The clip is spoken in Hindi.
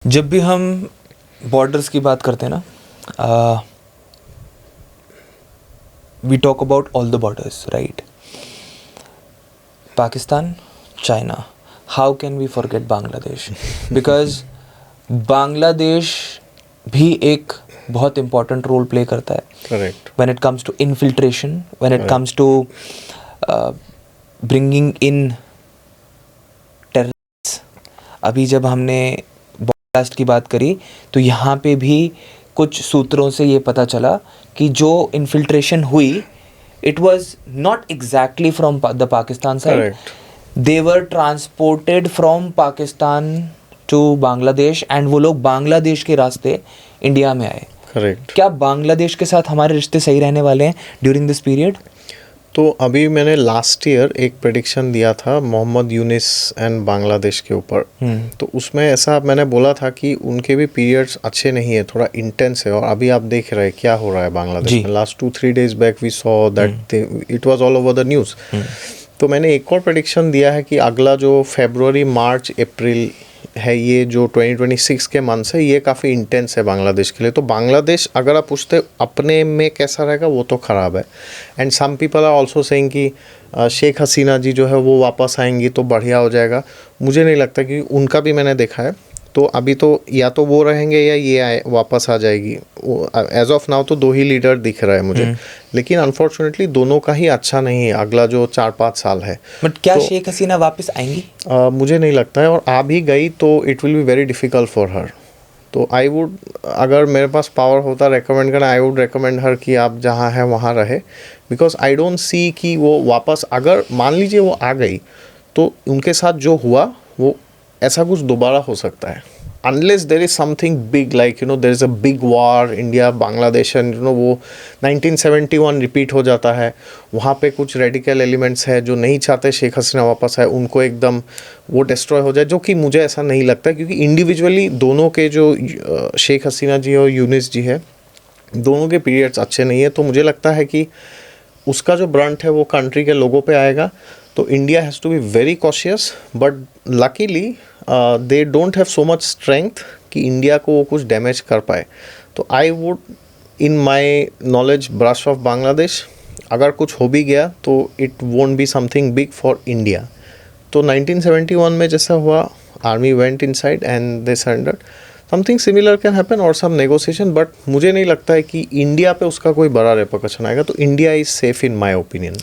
जब भी हम बॉर्डर्स की बात करते हैं ना, we talk about all the borders, right? Pakistan, China, how can we forget Bangladesh? Because Bangladesh भी एक बहुत इम्पॉर्टेंट रोल प्ले करता है correct. when it comes to infiltration, when it comes to bringing in terrorists. अभी जब हमने ब्लास्ट की बात करी तो यहाँ पे भी कुछ सूत्रों से ये पता चला कि जो इन्फिल्ट्रेशन हुई, it was not exactly from the Pakistan side. Correct. They were transported from Pakistan to Bangladesh and वो लोग बांग्लादेश के रास्ते इंडिया में आए. करेक्ट। क्या बांग्लादेश के साथ हमारे रिश्ते सही रहने वाले हैं ड्यूरिंग दिस पीरियड? तो अभी मैंने लास्ट ईयर एक प्रेडिक्शन दिया था मोहम्मद यूनिस एंड बांग्लादेश के ऊपर। तो उसमें ऐसा मैंने बोला था कि उनके भी पीरियड्स अच्छे नहीं है, थोड़ा इंटेंस है। और अभी आप देख रहे हैं क्या हो रहा है बांग्लादेश में। Last 2-3 days back we saw that it was all over the news. तो मैंने एक और प्रेडिक्शन दिया है कि अगला जो फरवरी, मार्च, अप्रैल है, ये जो 2026 के मंथ्स है, ये काफ़ी इंटेंस है बांग्लादेश के लिए। तो बांग्लादेश अगर आप पूछते अपने में कैसा रहेगा, वो तो ख़राब है। And some people are also saying कि शेख हसीना जी जो है वो वापस आएंगी तो बढ़िया हो जाएगा। मुझे नहीं लगता, कि उनका भी मैंने देखा है। तो अभी तो या तो वो रहेंगे या ये वापस आ जाएगी। एज ऑफ नाउ तो 2 ही लीडर दिख रहा है मुझे। लेकिन अनफॉर्चुनेटली दोनों का ही अच्छा नहीं है अगला जो 4-5 साल है। बट क्या तो शेख हसीना वापस आएंगी? मुझे नहीं लगता है। और आ भी गई तो it will be very difficult for her. तो आई वुड, अगर मेरे पास पावर होता रेकमेंड करना, आई वुड रेकमेंड हर कि आप जहाँ हैं वहाँ रहे। बिकॉज आई डोंट सी कि वो वापस, अगर मान लीजिए वो आ गई तो उनके साथ जो हुआ वो ऐसा कुछ दोबारा हो सकता है। Unless there is something big, like there is a big war India Bangladesh and वो 1971 रिपीट हो जाता है। वहाँ पे कुछ रेडिकल एलिमेंट्स है जो नहीं चाहते शेख हसीना वापस आए, उनको एकदम वो डिस्ट्रॉय हो जाए, जो कि मुझे ऐसा नहीं लगता। क्योंकि इंडिविजुअली दोनों के जो शेख हसीना जी और यूनिस जी है, दोनों के पीरियड्स अच्छे नहीं है। तो मुझे लगता है कि उसका जो ब्रंट है वो कंट्री के लोगों पे आएगा। तो India has to be very cautious. But luckily they don't have so much strength कि इंडिया को वो कुछ डैमेज कर पाए। तो I would in my knowledge brush of Bangladesh. अगर कुछ हो भी गया तो it won't be something big for India. तो 1971 में जैसा हुआ, army went inside and they surrendered. Something similar can happen और सम नेगोशिएशन। बट मुझे नहीं लगता है कि इंडिया पे उसका कोई बड़ा रेपरकशन आएगा। तो India is safe in my opinion.